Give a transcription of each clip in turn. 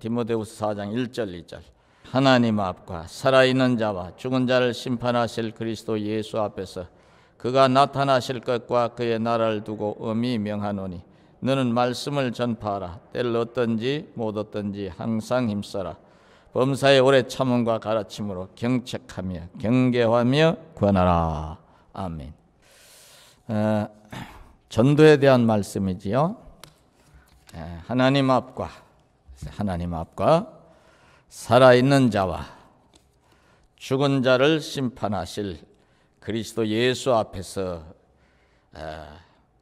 디모데후서 4장 1절 2절 하나님 앞과 살아있는 자와 죽은 자를 심판하실 그리스도 예수 앞에서 그가 나타나실 것과 그의 나라를 두고 엄히 명하노니 너는 말씀을 전파하라. 때를 얻든지 못 얻든지 항상 힘써라. 범사에 오래 참음과 가르침으로 경책하며 경계하며 권하라. 아멘. 전도에 대한 말씀이지요. 하나님 앞과 살아있는 자와 죽은 자를 심판하실 그리스도 예수 앞에서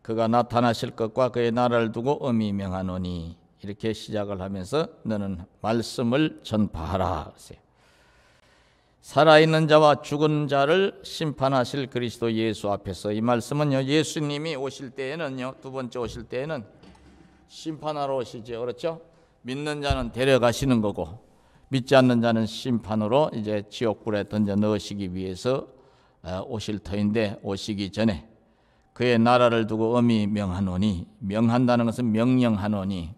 그가 나타나실 것과 그의 나라를 두고 엄히 명하노니 이렇게 시작을 하면서 너는 말씀을 전파하라. 살아있는 자와 죽은 자를 심판하실 그리스도 예수 앞에서, 이 말씀은요, 예수님이 오실 때에는요, 두 번째 오실 때에는 심판하러 오시죠. 그렇죠? 믿는 자는 데려가시는 거고 믿지 않는 자는 심판으로 이제 지옥불에 던져 넣으시기 위해서 오실 터인데, 오시기 전에 그의 나라를 두고 엄히 명하노니, 명한다는 것은 명령하노니,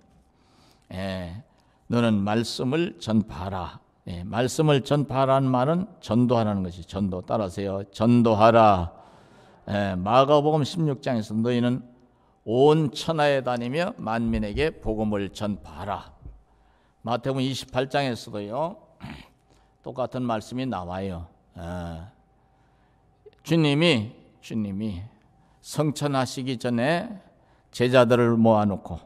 너는 말씀을 전파하라. 말씀을 전파하라는 말은 전도하라는 것이 전도. 따라서요, 전도하라. 마가복음 16장에서 너희는 온 천하에 다니며 만민에게 복음을 전파하라. 마태복음 28장에서도요 똑같은 말씀이 나와요. 주님이 성천하시기 전에 제자들을 모아놓고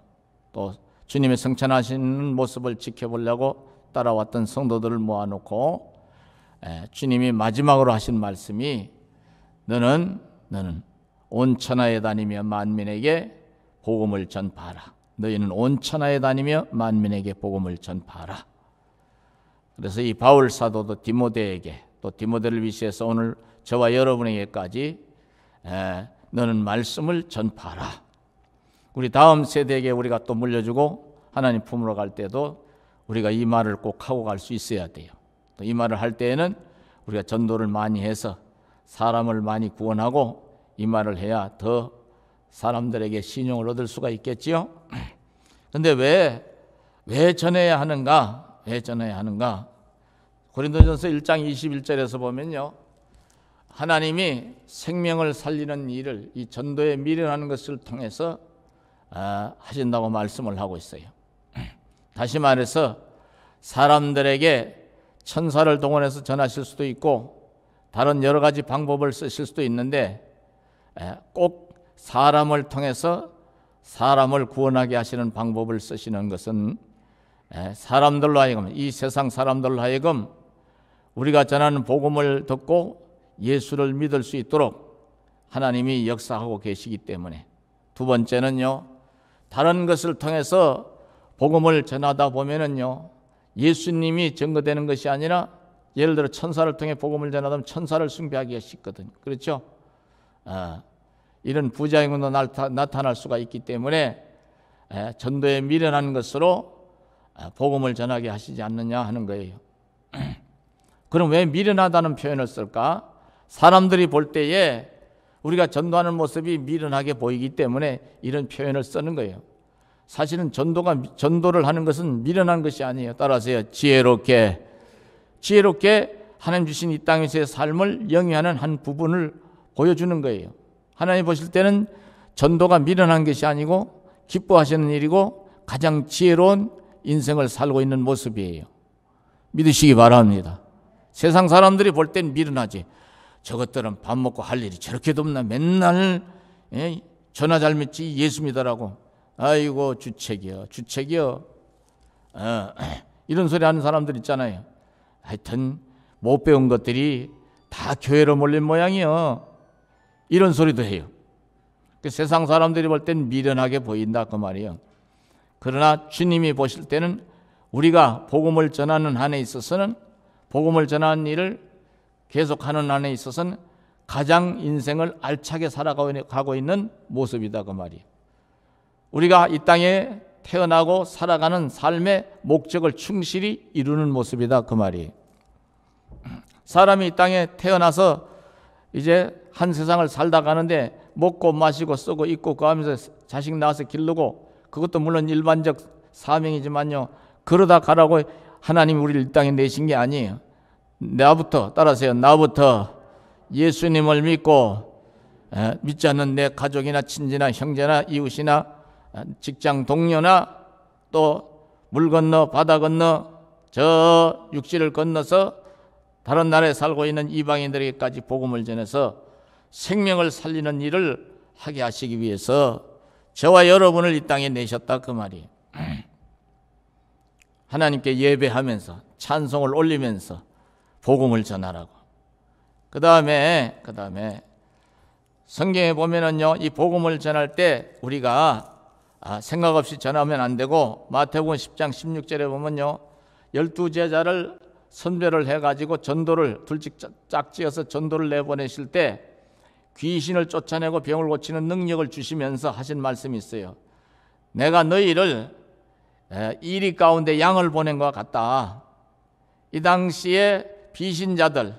또 주님의 성천하시는 모습을 지켜보려고 따라왔던 성도들을 모아놓고 주님이 마지막으로 하신 말씀이 너는 온 천하에 다니며 만민에게 복음을 전파하라. 너희는 온 천하에 다니며 만민에게 복음을 전파하라. 그래서 이 바울 사도도 디모데에게, 또 디모데를 위시해서 오늘 저와 여러분에게까지 너는 말씀을 전파하라. 우리 다음 세대에게 우리가 또 물려주고 하나님 품으로 갈 때도 우리가 이 말을 꼭 하고 갈 수 있어야 돼요. 또 이 말을 할 때에는 우리가 전도를 많이 해서 사람을 많이 구원하고 이 말을 해야 더 사람들에게 신용을 얻을 수가 있겠지요. 그런데 왜 전해야 하는가? 왜 전해야 하는가? 고린도전서 1장 21절에서 보면요, 하나님이 생명을 살리는 일을, 이 전도에 미련하는 것을 통해서 하신다고 말씀을 하고 있어요. 다시 말해서 사람들에게 천사를 동원해서 전하실 수도 있고 다른 여러 가지 방법을 쓰실 수도 있는데, 꼭 사람을 통해서 사람을 구원하게 하시는 방법을 쓰시는 것은 사람들로 하여금, 이 세상 사람들로 하여금 우리가 전하는 복음을 듣고 예수를 믿을 수 있도록 하나님이 역사하고 계시기 때문에. 두 번째는요, 다른 것을 통해서 복음을 전하다 보면은요, 예수님이 증거되는 것이 아니라, 예를 들어 천사를 통해 복음을 전하다 보면 천사를 숭배하기가 쉽거든요. 그렇죠? 이런 부작용도 나타날 수가 있기 때문에 전도에 미련한 것으로 복음을 전하게 하시지 않느냐 하는 거예요. 그럼 왜 미련하다는 표현을 쓸까? 사람들이 볼 때에 우리가 전도하는 모습이 미련하게 보이기 때문에 이런 표현을 쓰는 거예요. 사실은 전도를 하는 것은 미련한 것이 아니에요. 따라서요, 지혜롭게 하나님 주신 이 땅에서의 삶을 영위하는 한 부분을 보여주는 거예요. 하나님 보실 때는 전도가 미련한 것이 아니고 기뻐하시는 일이고 가장 지혜로운 인생을 살고 있는 모습이에요. 믿으시기 바랍니다. 세상 사람들이 볼 땐 미련하지. 저것들은 밥 먹고 할 일이 저렇게도 없나, 맨날 전화 잘 믿지 예수 믿으라고. 아이고 주책이여. 이런 소리 하는 사람들 있잖아요. 하여튼 못 배운 것들이 다 교회로 몰린 모양이요. 이런 소리도 해요. 세상 사람들이 볼 땐 미련하게 보인다 그 말이에요. 그러나 주님이 보실 때는 우리가 복음을 전하는 한에 있어서는, 복음을 전하는 일을 계속하는 한에 있어서는 가장 인생을 알차게 살아가고 있는 모습이다 그 말이에요. 우리가 이 땅에 태어나고 살아가는 삶의 목적을 충실히 이루는 모습이다 그 말이에요. 사람이 이 땅에 태어나서 이제 한 세상을 살다 가는데 먹고 마시고 쓰고 입고 그하면서 자식 낳아서 기르고, 그것도 물론 일반적 사명이지만요, 그러다 가라고 하나님이 우리를 이 땅에 내신 게 아니에요. 나부터, 따라서요, 나부터 예수님을 믿고 믿지 않는 내 가족이나 친지나 형제나 이웃이나 직장 동료나 또 물 건너 바다 건너 저 육지를 건너서 다른 나라에 살고 있는 이방인들에게까지 복음을 전해서 생명을 살리는 일을 하게 하시기 위해서 저와 여러분을 이 땅에 내셨다, 그 말이에요. 하나님께 예배하면서 찬송을 올리면서 복음을 전하라고. 그 다음에 성경에 보면은요, 이 복음을 전할 때 우리가 생각 없이 전하면 안 되고, 마태복음 10장 16절에 보면요, 12제자를 선별을 해가지고 전도를 둘씩 짝지어서 전도를 내보내실 때 귀신을 쫓아내고 병을 고치는 능력을 주시면서 하신 말씀이 있어요. 내가 너희를 이리 가운데 양을 보낸 것 같다. 이 당시에 비신자들,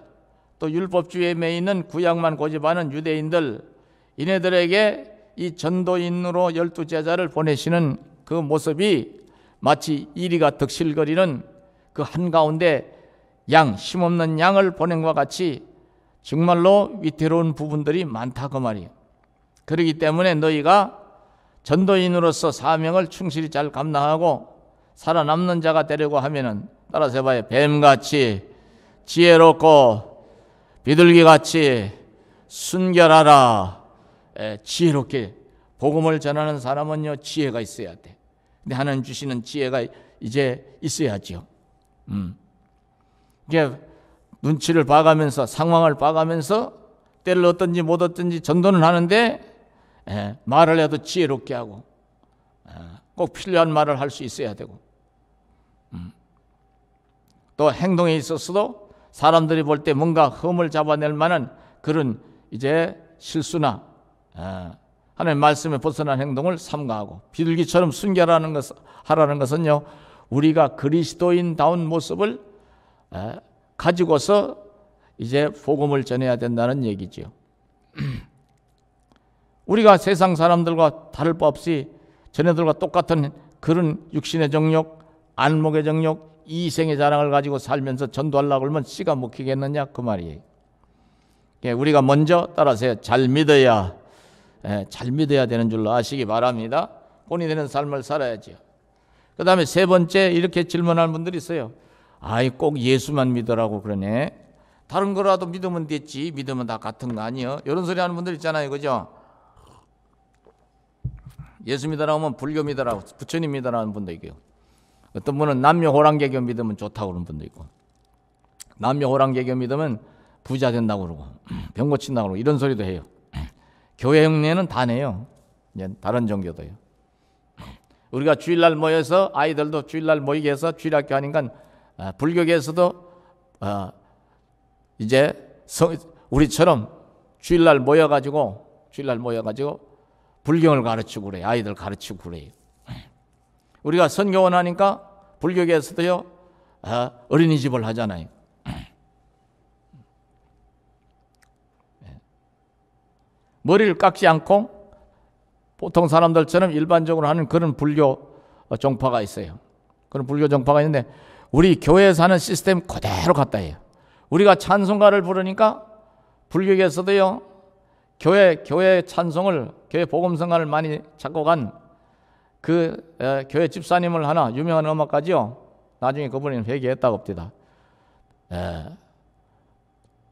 또 율법주의에 매이는 구약만 고집하는 유대인들, 이네들에게 이 전도인으로 12제자를 보내시는 그 모습이 마치 이리가 득실거리는 그 한가운데 양, 힘없는 양을 보낸 것과 같이 정말로 위태로운 부분들이 많다, 그 말이에요. 그렇기 때문에 너희가 전도인으로서 사명을 충실히 잘 감당하고 살아남는 자가 되려고 하면은, 따라서 해봐요. 뱀같이 지혜롭고 비둘기같이 순결하라. 지혜롭게 복음을 전하는 사람은요, 지혜가 있어야 돼. 근데 하나님 주시는 지혜가 이제 있어야죠. 이게 눈치를 봐가면서 상황을 봐가면서 때를 얻든지 못 얻든지 전도는 하는데 말을 해도 지혜롭게 하고 꼭 필요한 말을 할 수 있어야 되고, 또 행동에 있어서도 사람들이 볼 때 뭔가 흠을 잡아낼 만한 그런 이제 실수나 하나님의 말씀에 벗어난 행동을 삼가하고, 비둘기처럼 순결하는 하라는 것은요, 우리가 그리스도인다운 모습을 가지고서 이제 복음을 전해야 된다는 얘기죠. 우리가 세상 사람들과 다를 바 없이 전에들과 똑같은 그런 육신의 정욕, 안목의 정욕, 이생의 자랑을 가지고 살면서 전도하려고 하면 씨가 먹히겠느냐, 그 말이에요. 우리가 먼저 따라서 잘 믿어야 되는 줄로 아시기 바랍니다. 본이 되는 삶을 살아야죠. 그 다음에 세 번째, 이렇게 질문하는 분들이 있어요. 아이, 꼭 예수만 믿으라고 그러네. 다른 거라도 믿으면 됐지, 믿으면 다 같은 거 아니요? 이런 소리 하는 분들 있잖아요, 그죠? 예수 믿으라고 하면 불교 믿으라고, 부처님 믿으라는 분도 있고요. 어떤 분은 남녀 호랑개교 믿으면 좋다고 그러는 분도 있고, 남녀 호랑개교 믿으면 부자 된다고 그러고 병 고친다고 그러고 이런 소리도 해요. 교회 형례는 다 내요. 다른 종교도요. 우리가 주일날 모여서 아이들도 주일날 모이게 해서 주일학교 하니까 불교계에서도 이제 우리처럼 주일날 모여가지고 불경을 가르치고 그래요. 아이들 가르치고 그래요. 우리가 선교원 하니까 불교계에서도요, 어린이집을 하잖아요. 머리를 깎지 않고 보통 사람들처럼 일반적으로 하는 그런 불교 종파가 있어요. 그런 불교 종파가 있는데 우리 교회에서 하는 시스템 그대로 갖다 해요. 우리가 찬송가를 부르니까 불교계에서도요, 교회 찬송을, 교회 복음성가를 많이 작곡한 그 교회 집사님을 하나, 유명한 음악가지요. 나중에 그분이 회개했다고 합니다.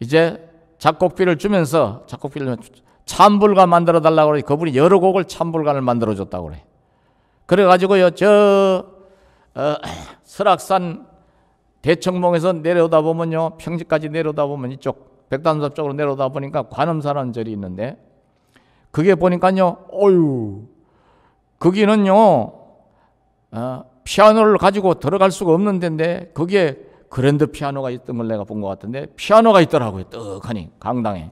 이제 작곡비를 주면서 참불가 만들어 달라고 그래. 그분이 여러 곡을 참불가를 만들어 줬다고 그래. 그래가지고요, 설악산 대청봉에서 내려오다 보면요, 평지까지 내려오다 보면 이쪽 백담섭 쪽으로 내려오다 보니까 관음사라는 절이 있는데, 그게 보니까요, 거기는요, 피아노를 가지고 들어갈 수가 없는 데인데 거기에 그랜드 피아노가 있던 걸 내가 본 것 같은데, 피아노가 있더라고요. 떡하니 강당에.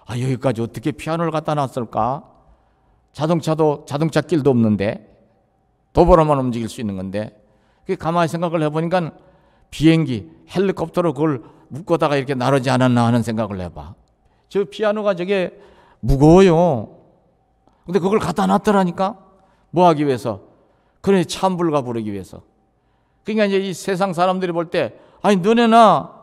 여기까지 어떻게 피아노를 갖다 놨을까? 자동차 길도 없는데 도보로만 움직일 수 있는 건데, 가만히 생각을 해보니까 비행기, 헬리콥터로 그걸 묶어다가 이렇게 나르지 않았나 하는 생각을 해봐. 저 피아노가 저게 무거워요. 근데 그걸 갖다 놨더라니까. 뭐 하기 위해서? 그래, 참불가 부르기 위해서. 그러니까 이제 이 세상 사람들이 볼 때, 아니 너네나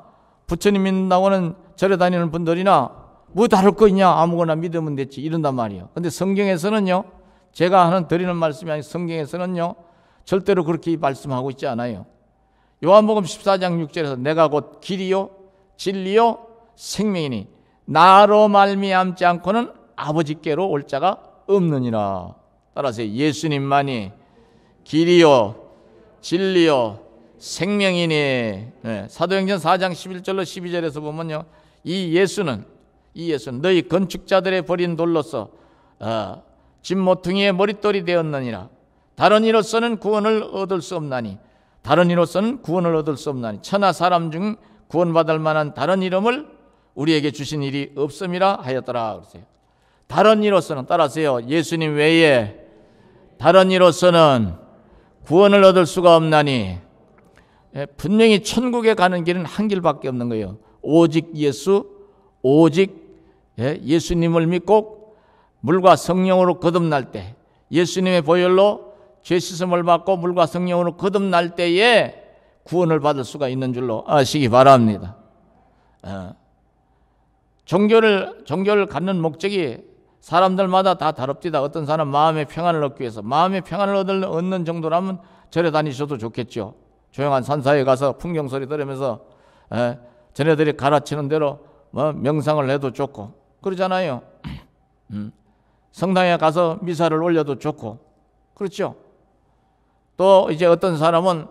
부처님 믿는다고는 절에 다니는 분들이나 뭐 다를 거 있냐, 아무거나 믿으면 됐지, 이런단 말이에요. 근데 성경에서는요, 제가 하는 드리는 말씀이 아니라 성경에서는요 절대로 그렇게 말씀하고 있지 않아요. 요한복음 14장 6절에서 내가 곧 길이요 진리요 생명이니 나로 말미암지 않고는 아버지께로 올 자가 없느니라. 따라서 예수님만이 길이요 진리요 생명이니. 네, 사도행전 4장 11절로 12절에서 보면요, 이 예수는 너희 건축자들의 버린 돌로서 집 모퉁이의 머릿돌이 되었느니라. 다른 이로서는 구원을 얻을 수 없나니 천하 사람 중 구원받을 만한 다른 이름을 우리에게 주신 일이 없음이라 하였더라. 그러세요. 다른 이로서는, 따라서요, 예수님 외에 다른 이로서는 구원을 얻을 수가 없나니. 분명히 천국에 가는 길은 한 길밖에 없는 거예요. 오직 예수님을 믿고 물과 성령으로 거듭날 때, 예수님의 보혈로 죄 씻음을 받고 물과 성령으로 거듭날 때에 구원을 받을 수가 있는 줄로 아시기 바랍니다. 종교를 갖는 목적이 사람들마다 다 다릅니다. 어떤 사람 마음의 평안을 얻기 위해서, 마음의 평안을 얻는 정도라면 절에 다니셔도 좋겠죠. 조용한 산사에 가서 풍경 소리 들으면서 자네들이 가르치는 대로 명상을 해도 좋고 그러잖아요. 성당에 가서 미사를 올려도 좋고 그렇죠. 또 이제 어떤 사람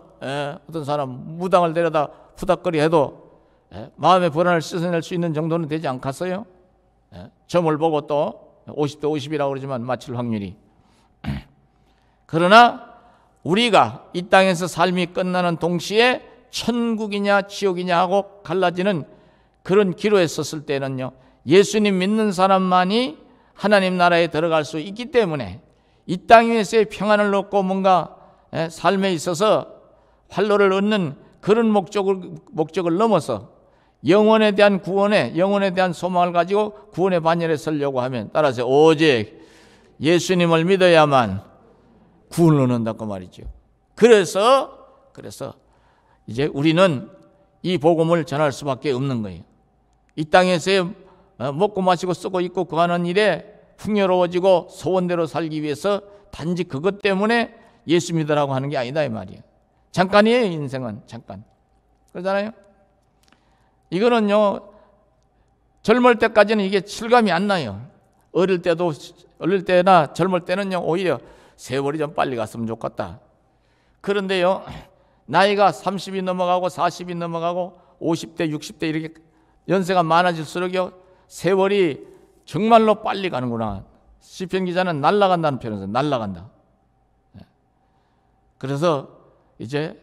무당을 데려다 푸닥거리 해도 마음의 불안을 씻어낼 수 있는 정도는 되지 않겠어요? 점을 보고 또 50대 50이라고 그러지만 맞힐 확률이. 그러나 우리가 이 땅에서 삶이 끝나는 동시에 천국이냐 지옥이냐 하고 갈라지는 그런 기로에 섰을 때는요, 예수님 믿는 사람만이 하나님 나라에 들어갈 수 있기 때문에 이 땅 위에서의 평안을 얻고 뭔가 삶에 있어서 활로를 얻는 그런 목적을 넘어서 영혼에 대한 구원에, 영혼에 대한 소망을 가지고 구원의 반열에 서려고 하면, 따라서 오직 예수님을 믿어야만 구원을 얻는다고 말이죠. 그래서 이제 우리는 이 복음을 전할 수밖에 없는 거예요. 이 땅에서의 먹고 마시고 쓰고 입고 거하는 일에 풍요로워지고 소원대로 살기 위해서 단지 그것 때문에 예수 믿으라고 하는 게 아니다 이 말이에요. 잠깐이에요. 인생은 잠깐. 그러잖아요. 이거는요, 젊을 때까지는 이게 실감이 안 나요. 어릴 때나 젊을 때는요, 오히려 세월이 좀 빨리 갔으면 좋겠다. 그런데요, 나이가 30이 넘어가고 40이 넘어가고 50대 60대 이렇게 연세가 많아질수록요, 세월이 정말로 빨리 가는구나. 시편 기자는 날아간다는 표현을 써요. 날아간다. 그래서 이제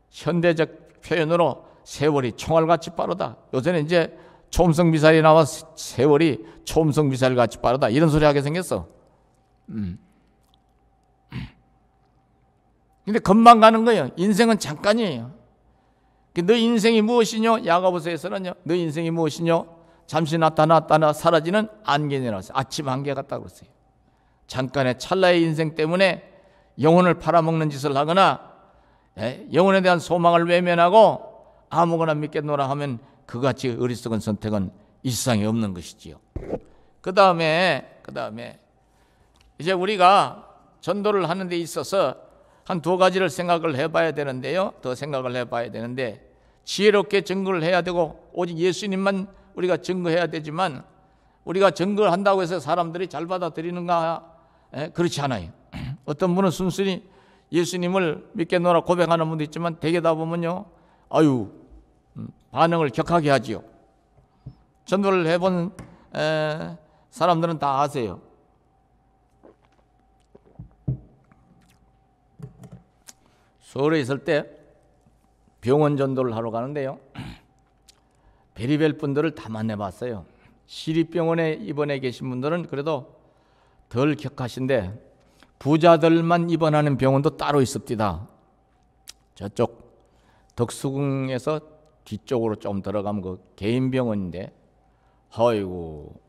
현대적 표현으로 세월이 총알같이 빠르다. 요새는 이제 초음속 미사일이 나와서 세월이 초음속 미사일같이 빠르다. 이런 소리 하게 생겼어. 근데 금방 가는 거예요. 인생은 잠깐이에요. 너 인생이 무엇이뇨? 야고보서에서는요, 너 인생이 무엇이뇨? 잠시 나타났다나 사라지는 안개니라. 아침 안개 같다고 그랬어요. 잠깐의 찰나의 인생 때문에 영혼을 팔아먹는 짓을 하거나 영혼에 대한 소망을 외면하고 아무거나 믿겠노라 하면 그같이 어리석은 선택은 이 세상에 없는 것이지요. 그 다음에 이제 우리가 전도를 하는 데 있어서 한 두 가지를 생각을 해봐야 되는데요. 더 생각을 해봐야 되는데, 지혜롭게 증거를 해야 되고 오직 예수님만 우리가 증거해야 되지만, 우리가 증거를 한다고 해서 사람들이 잘 받아들이는가? 그렇지 않아요. 어떤 분은 순순히 예수님을 믿겠노라 고백하는 분도 있지만 대개 다 보면요, 반응을 격하게 하지요. 전도를 해본 사람들은 다 아세요. 서울에 있을 때 병원 전도를 하러 가는데요, 베리벨 분들을 다 만나봤어요. 시립병원에 입원해 계신 분들은 그래도 덜 격하신데 부자들만 입원하는 병원도 따로 있습니다. 저쪽 덕수궁에서 뒤쪽으로 좀 들어가면 그 개인 병원인데, 아이고,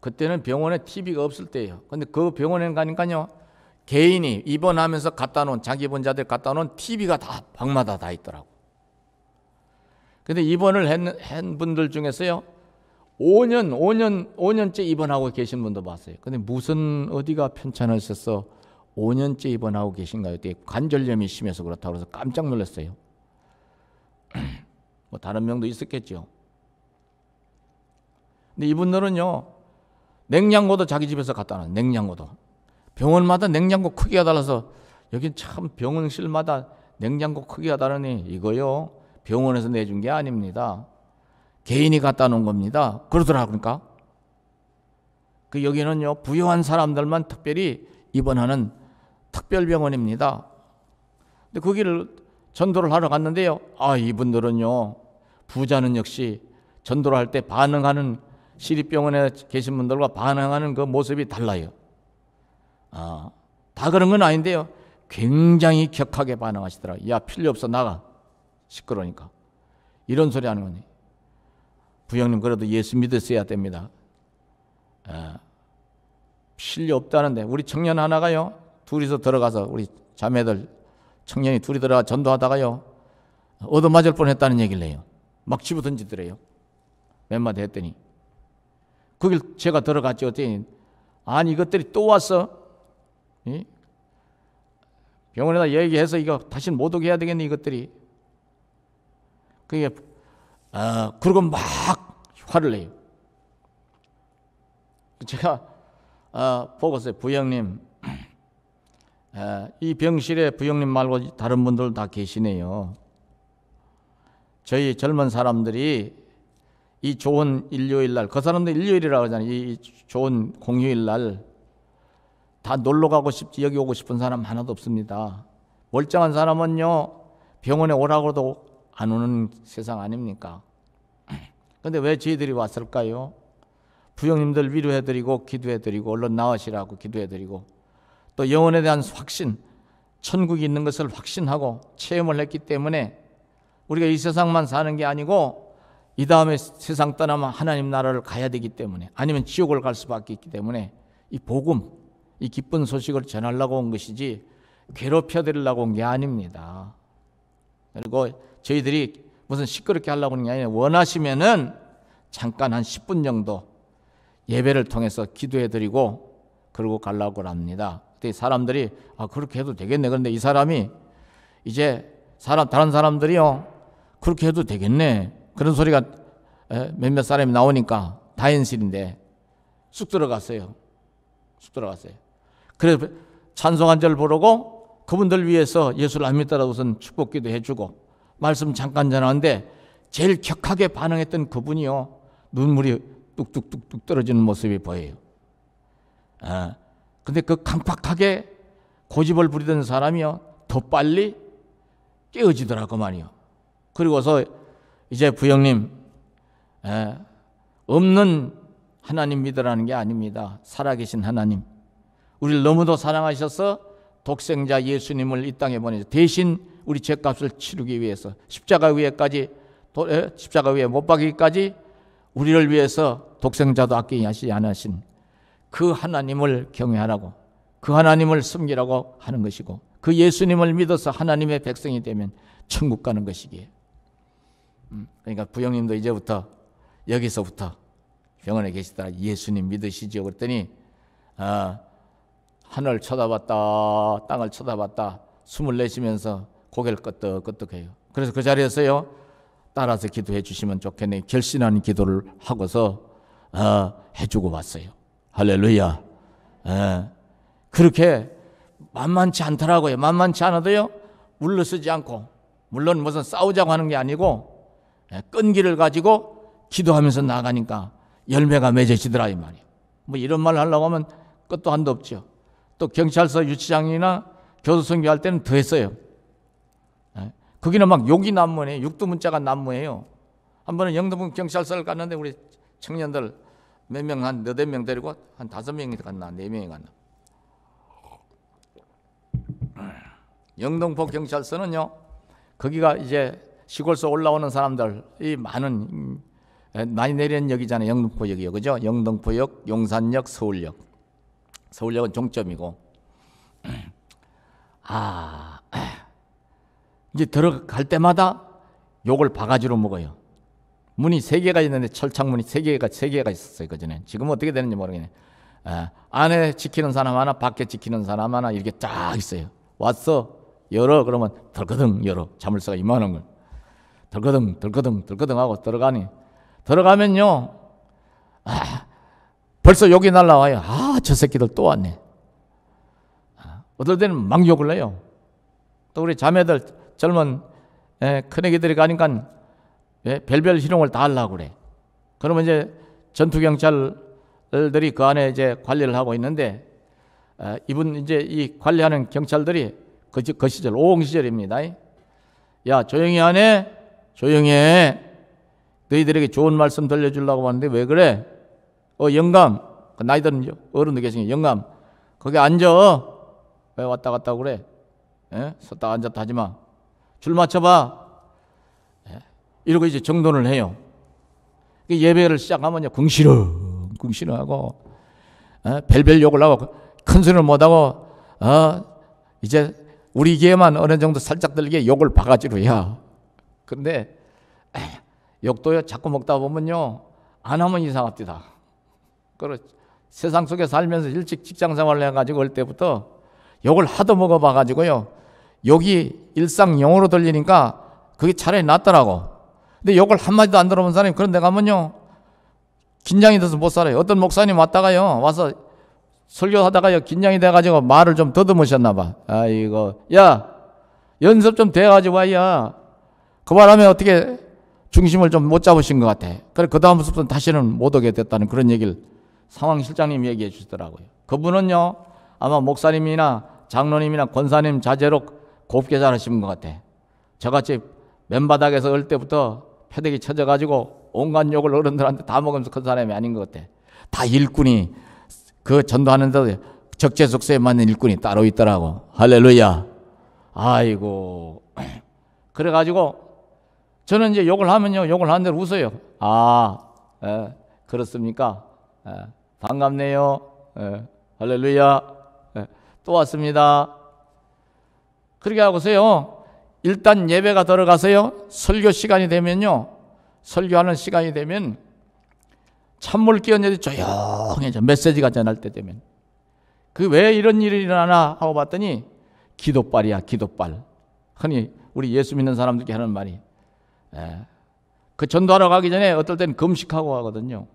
그때는 병원에 TV가 없을 때예요. 근데 그 병원에 가니까요, 개인이 입원하면서 갖다 놓은, 자기 입원자들 갖다 놓은 TV가 다 방마다 다 있더라고. 근데 입원을 한 분들 중에서요 5년째 입원하고 계신 분도 봤어요. 근데 무슨 어디가 편찮으셔서 5년째 입원하고 계신가요? 관절염이 심해서 그렇다고 해서 깜짝 놀랐어요. 뭐 다른 병도 있었겠죠. 근데 이분들은요 냉장고도 자기 집에서 갖다 놔요. 냉장고도. 병원마다 냉장고 크기가 달라서 여긴 참 병원실마다 냉장고 크기가 다르니 이거요 병원에서 내준 게 아닙니다. 개인이 갖다 놓은 겁니다. 그러더라고요. 그러니까 그 여기는요 부유한 사람들만 특별히 입원하는 특별병원입니다. 근데 거기를 전도를 하러 갔는데요. 이분들은요 부자는 역시 전도를 할 때 반응하는, 시립병원에 계신 분들과 반응하는 그 모습이 달라요. 다 그런 건 아닌데요. 굉장히 격하게 반응하시더라고요. 야 필요 없어 나가. 시끄러우니까. 이런 소리 하는 거니. 부형님 그래도 예수 믿으셔야 됩니다. 필요 없다는데 우리 청년 하나가요. 둘이서 들어가서 우리 자매들 청년이 둘이 들어가 전도하다가요. 얻어맞을 뻔했다는 얘기를 해요. 막 집어 던지더래요. 몇 마디 했더니. 거길 제가 들어갔죠. 어떻게 아니 이것들이 또 왔어. 병원에다 얘기해서 이거 다시는 못 오게 해야 되겠네 이것들이. 그게 그러고 막 화를 내요. 제가 보고서 부형님 이 병실에 부형님 말고 다른 분들 다 계시네요. 저희 젊은 사람들이 이 좋은 일요일 날, 그 사람들 일요일이라고 하잖아요. 이 좋은 공휴일 날 다 놀러 가고 싶지 여기 오고 싶은 사람 하나도 없습니다. 멀쩡한 사람은요 병원에 오라고도 안 오는 세상 아닙니까? 근데 왜 저희들이 왔을까요? 부형님들 위로해드리고 기도해드리고 얼른 나으시라고 기도해드리고 또 영혼에 대한 확신, 천국이 있는 것을 확신하고 체험을 했기 때문에 우리가 이 세상만 사는 게 아니고 이 다음에 세상 떠나면 하나님 나라를 가야 되기 때문에 아니면 지옥을 갈 수밖에 있기 때문에 이 복음, 이 기쁜 소식을 전하려고 온 것이지 괴롭혀드리려고 온 게 아닙니다. 그리고 저희들이 무슨 시끄럽게 하려고 하는 게 아니라 원하시면은 잠깐 한 10분 정도 예배를 통해서 기도해드리고 그러고 가려고 합니다. 그때 사람들이 그렇게 해도 되겠네. 그런데 이 사람이 이제 다른 사람들이요 그렇게 해도 되겠네. 그런 소리가 몇몇 사람이 나오니까 다인실인데 쑥 들어갔어요. 그래서 찬송한 절 부르고 그분들 위해서 예수를 안 믿더라도 우선 축복기도 해주고 말씀 잠깐 전하는데 제일 격하게 반응했던 그분이요 눈물이 뚝뚝뚝뚝 떨어지는 모습이 보여요. 근데 그 강팍하게 고집을 부리던 사람이요 더 빨리 깨어지더라고 말이요. 그리고서 이제 부형님 없는 하나님 믿으라는 게 아닙니다. 살아계신 하나님, 우리를 너무도 사랑하셔서 독생자 예수님을 이 땅에 보내서 대신 우리 죄값을 치르기 위해서 십자가 위에 못 박이기까지 우리를 위해서 독생자도 아끼지 않으신 그 하나님을 경외하라고, 그 하나님을 섬기라고 하는 것이고, 그 예수님을 믿어서 하나님의 백성이 되면 천국 가는 것이기에. 그러니까 부형님도 이제부터 여기서부터 병원에 계시다가 예수님 믿으시죠. 그랬더니 하늘을 쳐다봤다 땅을 쳐다봤다 숨을 내쉬면서 고개를 끄덕끄덕해요. 그래서 그 자리에서요 따라서 기도해 주시면 좋겠네 결심하는 기도를 하고서 해주고 왔어요. 할렐루야. 그렇게 만만치 않더라고요. 만만치 않아도요 물러서지 않고, 물론 무슨 싸우자고 하는 게 아니고 끈기를 가지고 기도하면서 나가니까 열매가 맺어지더라 이 말이에요. 뭐 이런 말 하려고 하면 끝도 한도 없죠. 또 경찰서 유치장이나 교도소인교 할 때는 더 했어요. 거기는 막 욕이 난무해요. 육두문자가 난무해요. 한 번은 영등포 경찰서를 갔는데 우리 청년들 몇 명, 한 너댓 명 데리고 한 5명이 갔나 4명이 갔나. 영등포 경찰서는요 거기가 이제 시골서 올라오는 사람들이 많이 내리는 역이잖아요. 영등포역이요, 그죠? 영등포역, 용산역, 서울역. 서울역은 종점이고 이제 들어갈 때마다 욕을 바가지로 먹어요. 문이 3개가 있는데 철창문이 3개가 있었어요. 그전에. 지금은 어떻게 되는지 모르겠네. 안에 지키는 사람 하나, 밖에 지키는 사람 하나 이렇게 쫙 있어요. 왔어, 열어. 그러면 덜거덩 열어. 자물쇠가 이만한 걸. 덜거덩 하고 들어가면요. 벌써 욕이 날라와요. 저 새끼들 또 왔네. 어떨 때는 막 욕을 해요. 또 우리 자매들, 젊은 큰애기들이 가니까 별별 희롱을 다 하려고 그래. 그러면 이제 전투경찰들이 그 안에 이제 관리를 하고 있는데, 이분 이제 이 관리하는 경찰들이 그 시절, 50 시절입니다. 야, 조용히 하네? 조용히 해. 너희들에게 좋은 말씀 들려주려고 하는데 왜 그래? 영감, 나이 드는 어른도 계시니, 영감, 거기 앉아. 왜 왔다 갔다 그래? 섰다 앉았다 하지 마. 줄 맞춰봐. 이러고 이제 정돈을 해요. 예배를 시작하면요, 궁시렁하고, 별별 욕을 하고, 큰 소리를 못하고, 이제 우리 교회만 어느 정도 살짝 들리게 욕을 바가지로 해요. 근데 욕도요, 자꾸 먹다 보면요, 안 하면 이상합니다. 세상 속에 살면서 일찍 직장 생활을 해가지고 올 때부터 욕을 하도 먹어봐가지고요, 욕이 일상 용어로 들리니까 그게 차라리 낫더라고. 근데 욕을 한마디도 안 들어본 사람이 그런 데 가면요, 긴장이 돼서 못 살아요. 어떤 목사님 왔다가요, 와서 설교하다가요, 긴장이 돼가지고 말을 좀 더듬으셨나 봐. 아이고, 야, 연습 좀 돼가지고 와야. 그 바람에 어떻게 중심을 좀 못 잡으신 것 같아. 그래, 그 다음부터는 다시는 못 오게 됐다는 그런 얘기를 상황실장님이 얘기해 주시더라고요. 그분은요, 아마 목사님이나 장로님이나 권사님 자제로 곱게 자라신 것 같아. 저같이 맨바닥에서 어릴 때부터 패대기 쳐져가지고 온갖 욕을 어른들한테 다 먹으면서 큰 사람이 아닌 것 같아. 다 일꾼이, 그 전도하는데 적재적소에 맞는 일꾼이 따로 있더라고. 할렐루야. 아이고. 그래가지고 저는 이제 욕을 하면요, 욕을 하는 대로 웃어요. 그렇습니까? 반갑네요. 할렐루야. 또 왔습니다. 그렇게 하고서요, 일단 예배가 들어가서요, 설교 시간이 되면요, 설교하는 시간이 되면 찬물 끼얹어도 조용해져. 메시지가 전할 때 되면. 그 왜 이런 일이 일어나나 하고 봤더니 기도빨이야, 기도빨. 흔히 우리 예수 믿는 사람들께 하는 말이. 그 전도하러 가기 전에 어떨 때는 금식하고 가거든요.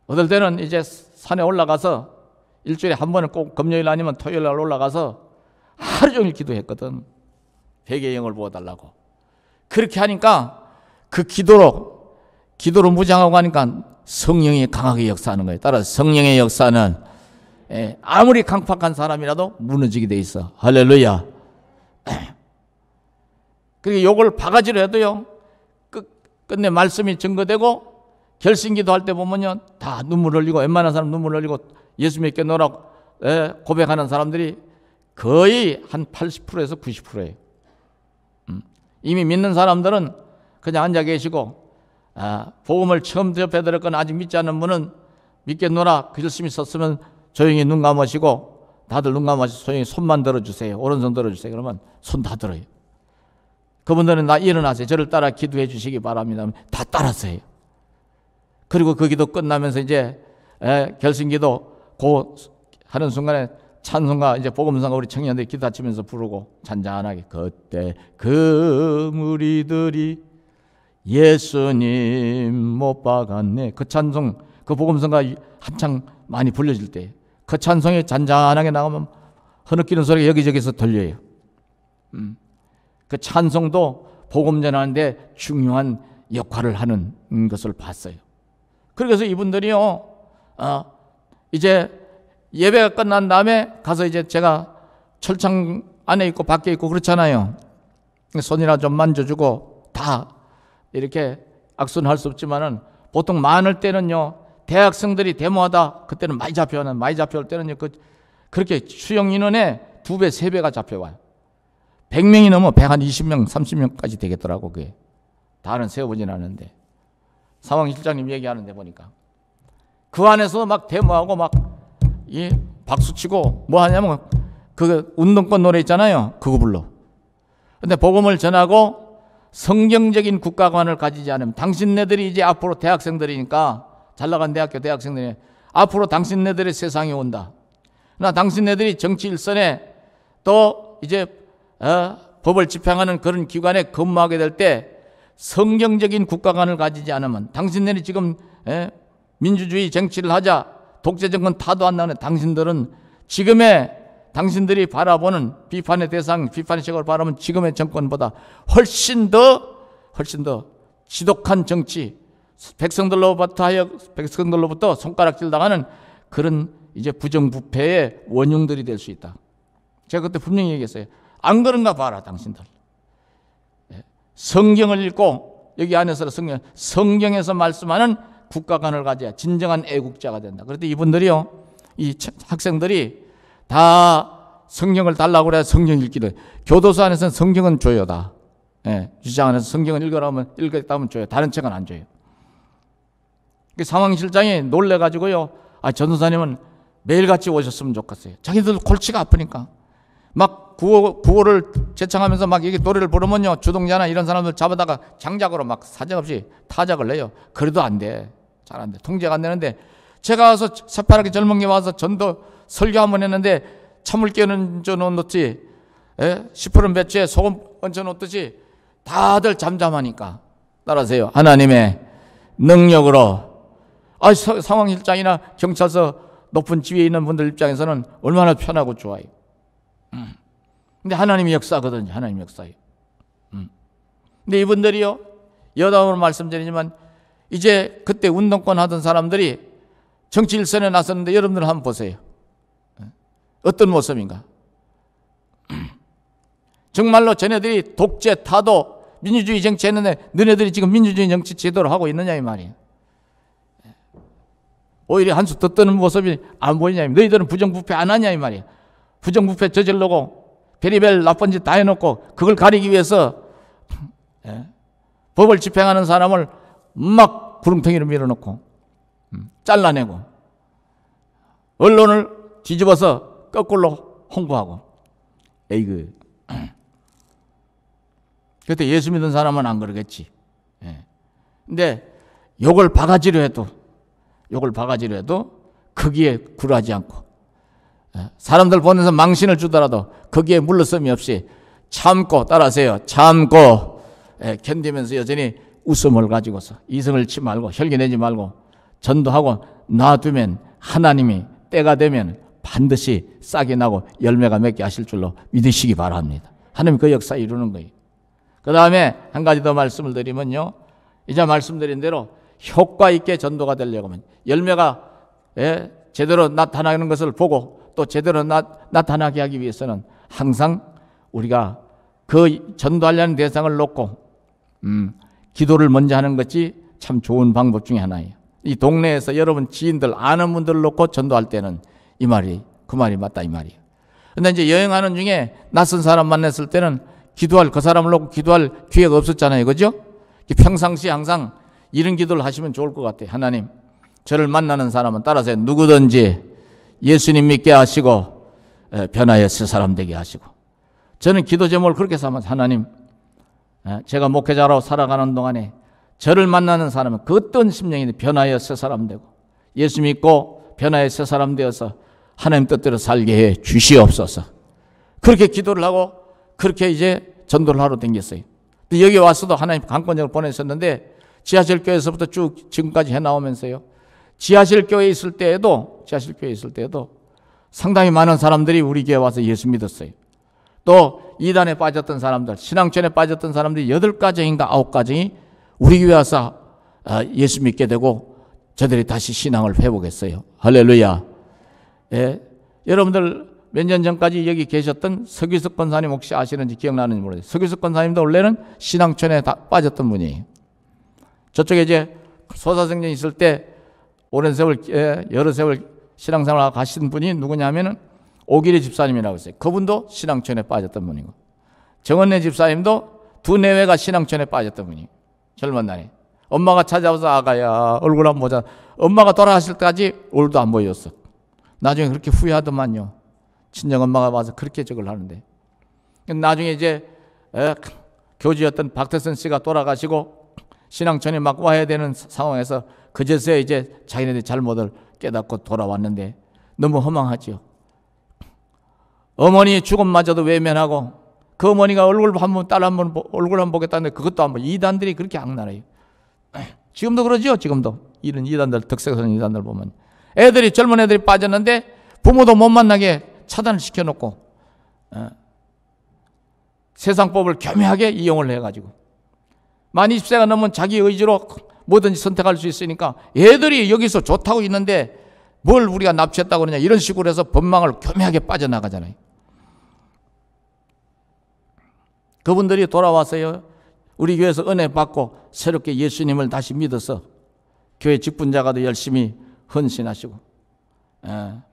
어떨 때는 이제 산에 올라가서 일주일에 한 번은 꼭 금요일 아니면 토요일 날 올라가서 하루 종일 기도했거든. 회개의 영을 부어달라고. 그렇게 하니까 그 기도로 무장하고 가니까 성령이 강하게 역사하는 거예요. 따라서 성령의 역사는 아무리 강팍한 사람이라도 무너지게 돼 있어. 할렐루야. 그리고 욕을 바가지로 해도요, 끝내 말씀이 증거되고 결심기도 할 때 보면요, 다 눈물 흘리고, 웬만한 사람 눈물 흘리고 예수 믿겠노라고 고백하는 사람들이 거의 한 80%에서 90%예요. 이미 믿는 사람들은 그냥 앉아 계시고, 복음을 처음 접해들었거나 아직 믿지 않는 분은 믿겠노라 결심이 섰으면 조용히 눈 감으시고, 다들 눈 감으시고 조용히 손만 들어주세요. 오른손 들어주세요. 그러면 손 다 들어요. 그분들은 나 일어나세요. 저를 따라 기도해 주시기 바랍니다. 다 따랐어요. 그리고 그 기도 끝나면서 이제 결심기도 고 하는 순간에 찬송가, 이제 복음성가 우리 청년들이 기타 치면서 부르고 잔잔하게, 그때 그 무리들이 예수님 못 박았네. 그 찬송, 그 복음성가 한창 많이 불려질 때 그 찬송이 잔잔하게 나가면 흐느끼는 소리가 여기저기서 들려요. 그 찬송도 복음 전하는데 중요한 역할을 하는 것을 봤어요. 그래서 이분들이요, 이제 예배가 끝난 다음에 가서 이제 제가 철창 안에 있고 밖에 있고 그렇잖아요. 손이나 좀 만져주고 다 이렇게 악수는 수 없지만은 보통 많을 때는요, 대학생들이 데모하다 그때는 많이 잡혀올 때는요, 그렇게 수용 인원의 2배, 3배가 잡혀와요. 100명이 넘어 120명, 30명까지 되겠더라고. 그게 다는 세워보진 않는데, 상황실장님 얘기하는데 보니까 그 안에서 막 데모하고 막 박수치고 뭐 하냐면 그 운동권 노래 있잖아요. 그거 불러. 근데 복음을 전하고 성경적인 국가관을 가지지 않으면 당신네들이 이제 앞으로 대학생들이니까 잘 나간 대학교 대학생들이 앞으로 당신네들의 세상이 온다. 그러나 당신네들이 정치 일선에 또 이제 법을 집행하는 그런 기관에 근무하게 될 때 성경적인 국가관을 가지지 않으면 당신네들이 지금 민주주의 정치를 하자 독재 정권 타도 안 나는 당신들은 지금의 당신들이 바라보는 비판의 대상, 비판의 시각을 바라보면 지금의 정권보다 훨씬 더 지독한 정치, 백성들로부터 손가락질 당하는 그런 이제 부정부패의 원흉들이 될 수 있다. 제가 그때 분명히 얘기했어요. 안 그런가 봐라, 당신들. 성경을 읽고 여기 안에서 성경에서 말씀하는 국가관을 가져야 진정한 애국자가 된다. 그런데 이분들이요, 이 학생들이 다 성경을 달라고 그래야 성경 읽기를. 교도소 안에서는 성경은 줘요, 다. 주장 안에서 성경을 읽겠다 하면 줘요. 다른 책은 안 줘요. 상황실장이 놀래가지고요, 전도사님은 매일같이 오셨으면 좋겠어요. 자기들 골치가 아프니까. 막 구호를 제창하면서 막 이게 노래를 부르면요, 주동자나 이런 사람들 잡아다가 장작으로 막 사정없이 타작을 내요. 그래도 안 돼. 잘 안 돼. 통제가 안 되는데, 제가 와서 새파랗게 젊은 게 와서 전도 설교 한번 했는데 참을 끼얹어 놓듯이 10% 배추에 소금 얹어 놓듯이 다들 잠잠하니까 따라하세요. 하나님의 능력으로. 상황실장이나 경찰서 높은 지위에 있는 분들 입장에서는 얼마나 편하고 좋아요. 근데 하나님이 역사거든요. 하나님 역사예요. 근데 이분들이요, 여담으로 말씀드리지만 이제 그때 운동권 하던 사람들이 정치 일선에 나섰는데 여러분들 한번 보세요. 어떤 모습인가? 정말로 쟤네들이 독재, 타도, 민주주의 정치했는데 너네들이 지금 민주주의 정치 제대로 하고 있느냐 이 말이에요. 오히려 한 수 더 뜨는 모습이 안 보이냐. 너희들은 부정부패 안 하냐 이 말이에요. 부정부패 저지르고 별의별 나쁜 짓 다 해놓고 그걸 가리기 위해서 법을 집행하는 사람을 막 구렁텅이로 밀어놓고 잘라내고 언론을 뒤집어서 거꾸로 홍보하고. 에이그. 그때 예수 믿는 사람은 안 그러겠지. 근데 욕을 바가지로 해도 거기에 굴하지 않고, 사람들 보면서 망신을 주더라도 거기에 물러섬이 없이 참고, 따라하세요, 참고 견디면서 여전히 웃음을 가지고서 이성을 치 말고 혈기내지 말고 전도하고 놔두면 하나님이 때가 되면 반드시 싹이 나고 열매가 맺게 하실 줄로 믿으시기 바랍니다. 하나님 그 역사 이루는 거예요. 그 다음에 한 가지 더 말씀을 드리면요, 이제 말씀드린 대로 효과 있게 전도가 되려고 하면 열매가 제대로 나타나는 것을 보고 또 제대로 나타나게 하기 위해서는 항상 우리가 그 전도하려는 대상을 놓고 기도를 먼저 하는 것이 참 좋은 방법 중에 하나예요. 이 동네에서 여러분 지인들 아는 분들을 놓고 전도할 때는 그 말이 맞다 이 말이에요. 근데 이제 여행하는 중에 낯선 사람 만났을 때는 그 사람을 놓고 기도할 기회가 없었잖아요. 그죠? 평상시 항상 이런 기도를 하시면 좋을 것 같아요. 하나님, 저를 만나는 사람은 따라서 누구든지 예수님 믿게 하시고 변화의 새 사람 되게 하시고. 저는 기도 제목을 그렇게 삼아서, 하나님, 제가 목회자로 살아가는 동안에 저를 만나는 사람은 그 어떤 심령이든 변화의 새 사람 되고 예수 믿고 변화의 새 사람 되어서 하나님 뜻대로 살게 해 주시옵소서. 그렇게 기도를 하고 그렇게 이제 전도를 하러 다녔어요. 여기 와서도 하나님 강권적으로 보내셨는데 지하실교회에서부터 쭉 지금까지 해나오면서요, 지하실교회에 있을 때에도 상당히 많은 사람들이 우리 교회에 와서 예수 믿었어요. 또 이단에 빠졌던 사람들, 신앙촌에 빠졌던 사람들이 8가정인가 9가정이 우리 교회 와서 예수 믿게 되고 저들이 다시 신앙을 회복했어요. 할렐루야. 여러분들 몇 년 전까지 여기 계셨던 서규석 권사님 혹시 아시는지 기억나는지 모르겠어요. 서규석 권사님도 원래는 신앙촌에 다 빠졌던 분이에요. 저쪽에 이제 소사생전 있을 때 오랜 세월, 여러 세월 신앙생활 가신 분이 누구냐면은 오기리 집사님이라고 했어요. 그분도 신앙촌에 빠졌던 분이고, 정원래 집사님도 2 내외가 신앙촌에 빠졌던 분이에요. 젊은 날에 엄마가 찾아와서 아가야 얼굴 한번 보자. 엄마가 돌아가실 때까지 얼굴도 안 보였어. 나중에 그렇게 후회하더만요. 친정엄마가 와서 그렇게 저걸 하는데, 나중에 이제 교주였던 박태선 씨가 돌아가시고 신앙촌에 막 와야 되는 상황에서 그제서야 이제 자기네들 잘못을 깨닫고 돌아왔는데 너무 허망하지요. 어머니 죽음마저도 외면하고 그 어머니가 얼굴 한번 딸 한번 얼굴 한번 보겠다는데 그것도 한번, 이단들이 그렇게 악랄해요. 지금도 그러죠. 지금도 이런 이단들, 덕색선 이단들 보면 애들이, 젊은 애들이 빠졌는데 부모도 못 만나게 차단을 시켜놓고 세상법을 교묘하게 이용을 해가지고 만 20세가 넘으면 자기 의지로 뭐든지 선택할 수 있으니까 애들이 여기서 좋다고 있는데 뭘 우리가 납치했다고 그러냐, 이런 식으로 해서 법망을 교묘하게 빠져나가잖아요. 그분들이 돌아와서요, 우리 교회에서 은혜 받고 새롭게 예수님을 다시 믿어서 교회 직분자가도 열심히 헌신하시고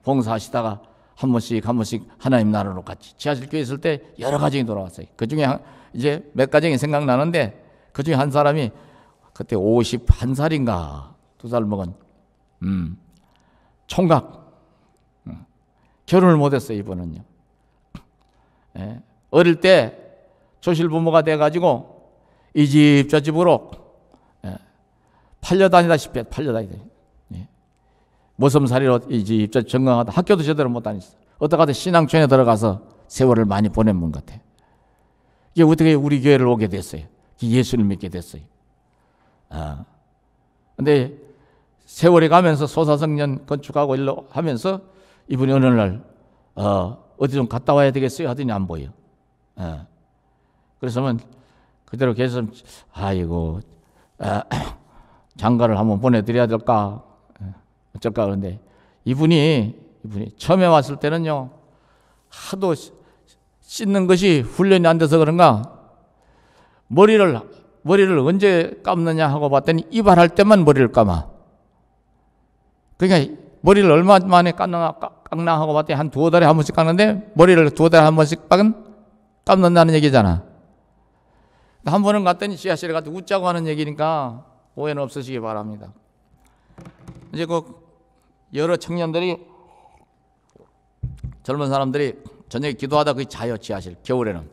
봉사하시다가 한 번씩 하나님 나라로 같이 지하실 교회 있을 때 여러 가정이 돌아왔어요. 그 중에 이제 몇 가정이 생각나는데 그 중에 한 사람이 그때 51살인가 2살 먹은 총각, 결혼을 못했어요. 이분은요. 어릴 때 조실 부모가 돼가지고 이 집 저 집으로 팔려다니다시피 팔려다니다. 모섬살이로 이 집 저 정강하다 학교도 제대로 못 다녔어. 어떡하든 신앙촌에 들어가서 세월을 많이 보낸 분 같아. 이게 어떻게 우리 교회를 오게 됐어요. 예수를 믿게 됐어요. 근데 세월이 가면서 소사성년 건축하고 일로 하면서 이분이 어느 날 어디 좀 갔다 와야 되겠어요 하더니 안 보여. 그래서는 그대로 계속 아이고 장가를 한번 보내드려야 될까 어쩔까. 그런데 이분이 처음에 왔을 때는요, 하도 씻는 것이 훈련이 안 돼서 그런가 머리를 언제 감느냐 하고 봤더니 이발할 때만 머리를 감아. 그러니까 머리를 얼마 만에 깎나 하고 봤더니 한 2-5달에 한 번씩 깎는데 머리를 2-5달에 한 번씩 감는다는 얘기잖아. 한 번은 갔더니 지하실에 가서 웃자고 하는 얘기니까 오해는 없으시기 바랍니다. 이제 그 여러 청년들이, 젊은 사람들이 저녁에 기도하다 거의 자요. 지하실 겨울에는.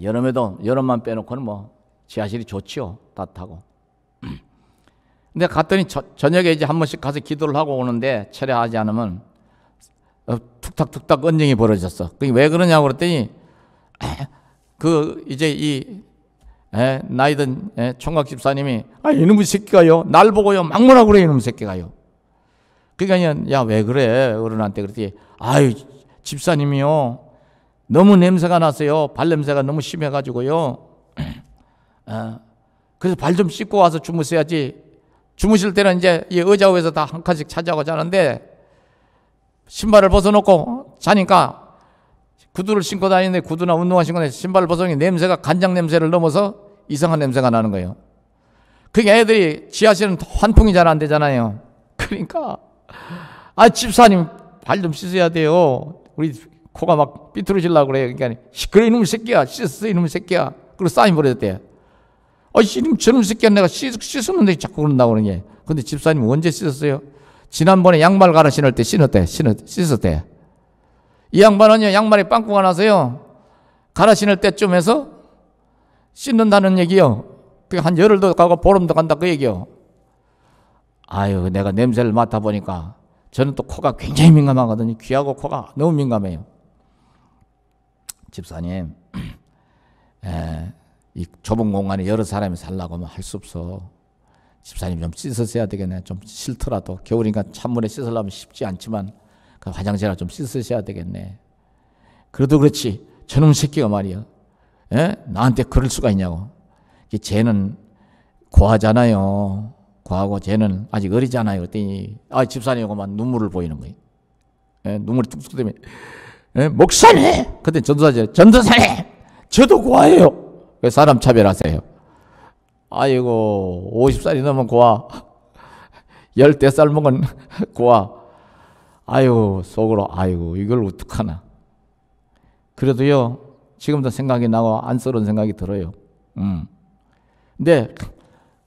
여름에도, 여름만 빼놓고는 뭐 지하실이 좋지요. 따뜻하고. 근데 갔더니 저녁에 이제 한 번씩 가서 기도를 하고 오는데 철야하지 않으면 툭탁툭탁 언쟁이 벌어졌어. 그게 왜 그러냐고 그랬더니 이제 이 나이든 총각 집사님이 이놈의 새끼가요, 날 보고요 막 뭐라 그래 이놈의 새끼가요. 그러니까 야 왜 그래 어른한테 그랬더니 아유 집사님이요 너무 냄새가 났어요. 발냄새가 너무 심해가지고요. 그래서 발 좀 씻고 와서 주무셔야지. 주무실 때는 이제 이 의자 위에서 다 한 칸씩 차지하고 자는데 신발을 벗어놓고 자니까 구두를 신고 다니는데 구두나 운동화 신고 다니는데 신발을 벗어놓으니 냄새가 간장 냄새를 넘어서 이상한 냄새가 나는 거예요. 그게 애들이 지하실은 환풍이 잘 안 되잖아요. 그러니까 집사님 발 좀 씻어야 돼요. 우리 코가 막 삐뚤어지려고 그래요. 그러니까 그래 이놈의 새끼야 씻었어 이놈의 새끼야. 그리고 싸임 벌어졌대. 저놈 새끼야 내가 씻었는데 자꾸 그런다고 그러니. 근데 집사님 언제 씻었어요? 지난번에 양말 갈아 신을 때 씻었대. 이 양반은요 양말이 빵꾸가 나서요 갈아 신을 때쯤 해서 씻는다는 얘기요. 그 한 열흘도 가고 보름도 간다 그 얘기요. 아유 내가 냄새를 맡아보니까 저는 또 코가 굉장히 민감하거든요. 귀하고 코가 너무 민감해요. 집사님 이 좁은 공간에 여러 사람이 살라고 하면 할 수 없어. 집사님 좀 씻으셔야 되겠네. 좀 싫더라도 겨울이니까 찬물에 씻으려면 쉽지 않지만 그 화장실에 좀 씻으셔야 되겠네. 그래도 그렇지 저놈 새끼가 말이야 나한테 그럴 수가 있냐고. 쟤는 고하잖아요. 고하고 쟤는 아직 어리잖아요. 그랬더니 집사님 그만 눈물을 보이는 거예요. 눈물이 뚝뚝 되면 목사님 그때 전도사님 저도 고아예요. 왜 사람 차별하세요? 아이고 50살이 넘은 고아 14살 먹은 고아 아유 속으로 아이고 이걸 어떡하나. 그래도요 지금도 생각이 나고 안쓰러운 생각이 들어요. 근데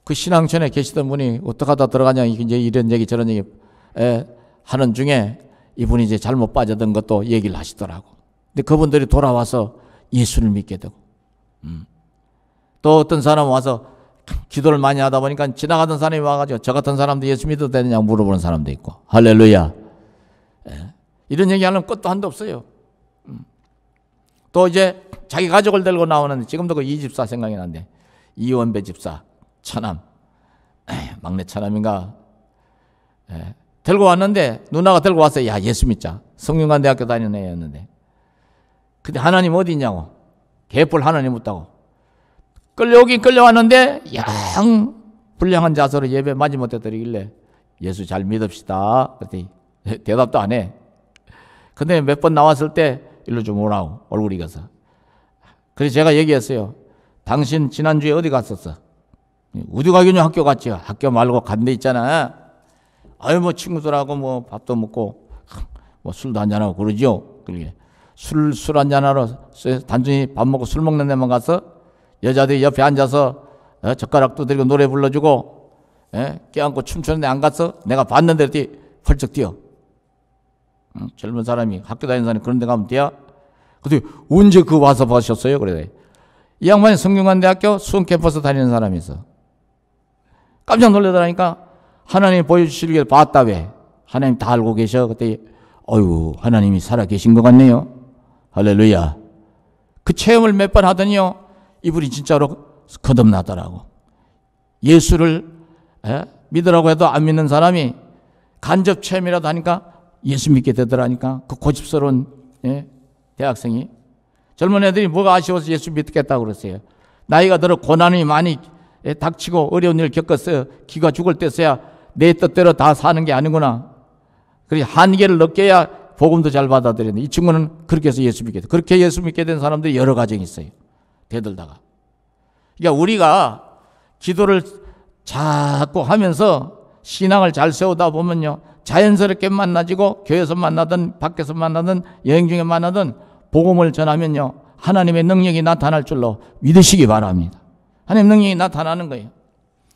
그 신앙촌에 계시던 분이 어떡하다 들어가냐 이제 이런 얘기 저런 얘기 하는 중에 이분이 이제 잘못 빠졌던 것도 얘기를 하시더라고. 근데 그분들이 돌아와서 예수를 믿게 되고, 또 어떤 사람 와서 기도를 많이 하다 보니까 지나가던 사람이 와가지고 저 같은 사람도 예수 믿어도 되느냐고 물어보는 사람도 있고, 할렐루야. 예. 이런 얘기하려면 끝도 한도 없어요. 또 이제 자기 가족을 데리고 나오는데, 지금도 그 이 집사 생각이 나는데, 이원배 집사, 처남, 막내 처남인가, 데리고 왔는데 누나가 데리고 왔어요. 야, 예수 믿자. 성균관대학교 다니는 애였는데, 근데 하나님 어디 있냐고, 개뿔 하나님 없다고. 끌려오긴 끌려왔는데 양 불량한 자세로 예배 마지못해 드리길래 예수 잘 믿읍시다 그랬더니 대답도 안 해. 근데 몇 번 나왔을 때 일로 좀 오라고, 얼굴이 익어서. 그래서 제가 얘기했어요. 당신 지난주에 어디 갔었어? 어디 가겠냐, 학교 갔지. 학교 말고 간 데 있잖아. 아유, 뭐 친구들하고 뭐 밥도 먹고 뭐 술도 한잔하고 그러죠. 그러게 술 한잔하러 단순히 밥 먹고 술 먹는 데만 가서 여자들이 옆에 앉아서 젓가락 두드리고 노래 불러주고 껴안고 춤추는데 안 갔어? 내가 봤는데 펄쩍 뛰어. 젊은 사람이, 학교 다니는 사람이 그런 데 가면 뛰어? 근데 언제 그 와서 보셨어요? 그래. 이 양반이 성균관대학교 수원 캠퍼스 다니는 사람이 있어. 깜짝 놀라더라니까. 하나님 보여주시길 봤다. 왜? 하나님 다 알고 계셔. 그때 어휴, 하나님이 살아 계신 것 같네요. 할렐루야. 그 체험을 몇 번 하더니요, 이분이 진짜로 거듭나더라고. 예수를 믿으라고 해도 안 믿는 사람이 간접 체험이라도 하니까 예수 믿게 되더라니까. 그 고집스러운 대학생이. 젊은 애들이 뭐가 아쉬워서 예수 믿겠다고 그랬어요. 나이가 들어 고난이 많이 닥치고 어려운 일을 겪었어요. 기가 죽을 때서야 내 뜻대로 다 사는 게 아니구나. 그래, 한계를 느껴야 복음도 잘 받아들이는데, 이 친구는 그렇게 해서 예수 믿게 돼. 그렇게 예수 믿게 된 사람들이 여러 가정이 있어요. 대들다가. 그러니까 우리가 기도를 자꾸 하면서 신앙을 잘 세우다 보면요, 자연스럽게 만나지고 교회에서 만나든 밖에서 만나든 여행 중에 만나든 복음을 전하면요, 하나님의 능력이 나타날 줄로 믿으시기 바랍니다. 하나님의 능력이 나타나는 거예요.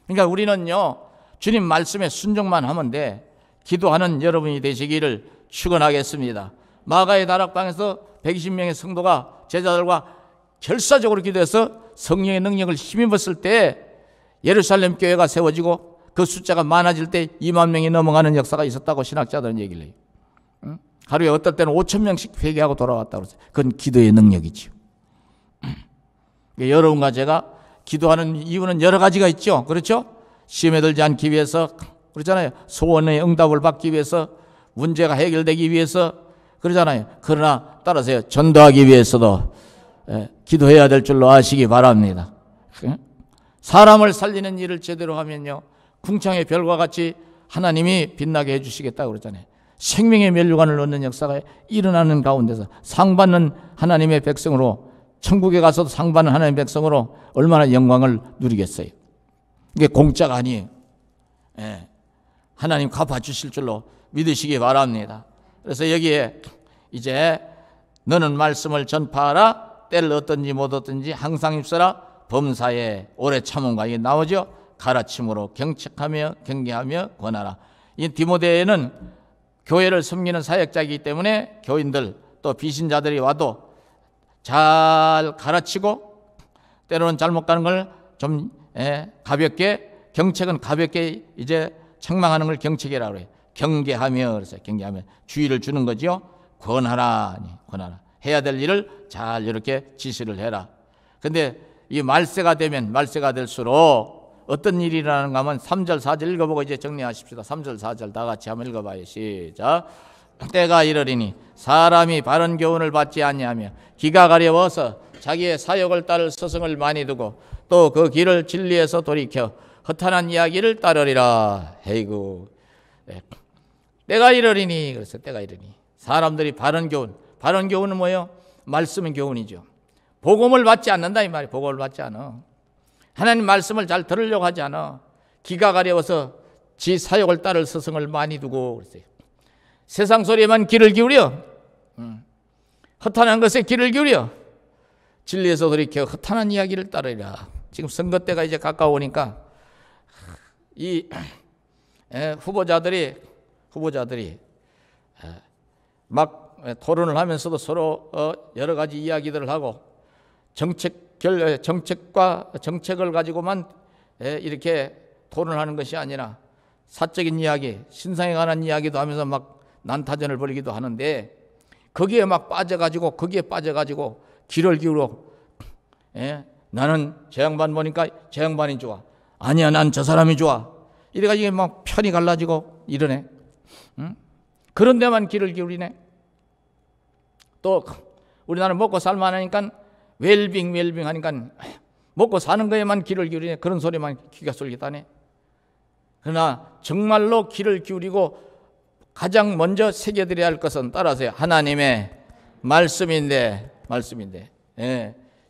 그러니까 우리는요, 주님 말씀에 순종만 하면 돼. 기도하는 여러분이 되시기를 축원하겠습니다. 마가의 다락방에서 120명의 성도가 제자들과 결사적으로 기도해서 성령의 능력을 힘입었을 때 예루살렘 교회가 세워지고 그 숫자가 많아질 때 2만 명이 넘어가는 역사가 있었다고 신학자들은 얘기를 해요. 하루에 어떨 때는 5천 명씩 회개하고 돌아왔다고 그랬어요. 그건 기도의 능력이죠. 여러분과 제가 기도하는 이유는 여러 가지가 있죠. 그렇죠? 시험에 들지 않기 위해서, 그렇잖아요. 소원의 응답을 받기 위해서, 문제가 해결되기 위해서, 그러잖아요. 그러나 따라서요, 전도하기 위해서도 기도해야 될 줄로 아시기 바랍니다. 사람을 살리는 일을 제대로 하면요, 궁창의 별과 같이 하나님이 빛나게 해주시겠다고 그러잖아요. 생명의 면류관을 얻는 역사가 일어나는 가운데서 상 받는 하나님의 백성으로, 천국에 가서도 상 받는 하나님의 백성으로 얼마나 영광을 누리겠어요. 이게 공짜가 아니에요. 하나님 갚아주실 줄로 믿으시기 바랍니다. 그래서 여기에 이제 너는 말씀을 전파하라, 때를 얻든지 못 얻든지 항상 입서라, 범사에 오래 참음과, 이게 나오죠. 가르침으로 경책하며 경계하며 권하라. 이 디모데는 교회를 섬기는 사역자이기 때문에 교인들 또 비신자들이 와도 잘 가르치고, 때로는 잘못 가는 걸 좀 가볍게, 경책은 가볍게 이제 책망하는 걸 경책이라고 해요. 경계하며, 그래서 경계하며 주의를 주는 거죠. 권하라, 권하라. 해야 될 일을 잘 이렇게 지시를 해라. 근데 이 말세가 되면, 말세가 될수록 어떤 일이 일어나는가 하면 3절 4절 읽어보고 이제 정리하십시다. 3절 4절 다 같이 한번 읽어봐요. 시작. 때가 이르리니 사람이 바른 교훈을 받지 아니하며 기가 가려워서 자기의 사욕을 따를 서성을 많이 두고 또 그 길을 진리에서 돌이켜 허탄한 이야기를 따르리라. 에이구. 때가 이르리니, 그래서 때가 이르니 사람들이 바른 교훈, 바른 교훈은 뭐예요? 말씀은 교훈이죠. 복음을 받지 않는다 이 말이에요. 복음을 받지 않아. 하나님 말씀을 잘 들으려고 하지 않아. 기가 가려워서 지 사욕을 따를 서성을 많이 두고 그랬어요. 세상 소리에만 귀를 기울여, 허탄한 것에 귀를 기울여 진리에서 돌이켜 허탄한 이야기를 따르리라. 지금 선거 때가 이제 가까우니까 이 후보자들이 막 토론을 하면서도 서로 여러 가지 이야기들을 하고 정책을 가지고만 이렇게 토론하는 것이 아니라 사적인 이야기, 신상에 관한 이야기도 하면서 막 난타전을 벌이기도 하는데 거기에 빠져가지고 귀를 기울여 나는 저 양반 보니까 저 양반이 좋아. 아니야, 난 저 사람이 좋아. 이래가지고 막 편이 갈라지고 이러네. 그런 데만 귀를 기울이네. 또 우리나라 먹고 살만하니까 웰빙 하니까 먹고 사는 거에만 귀를 기울이네. 그런 소리만 귀가 솔깃하네. 그러나 정말로 귀를 기울이고 가장 먼저 새겨드려야 할 것은 따라서요. 하나님의 말씀인데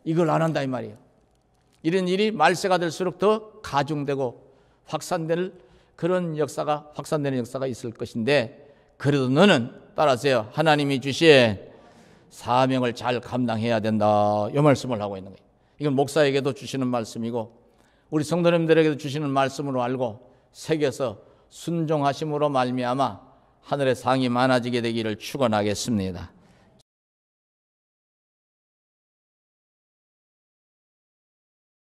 이걸 안 한다 이 말이에요. 이런 일이 말세가 될수록 더 가중되고 확산되는 역사가 있을 것인데 그래도 너는 따라서요. 하나님이 주신 사명을 잘 감당해야 된다. 이 말씀을 하고 있는 거예요. 이건 목사에게도 주시는 말씀이고 우리 성도님들에게도 주시는 말씀으로 알고 새겨서 순종하심으로 말미암아 하늘의 상이 많아지게 되기를 축원하겠습니다.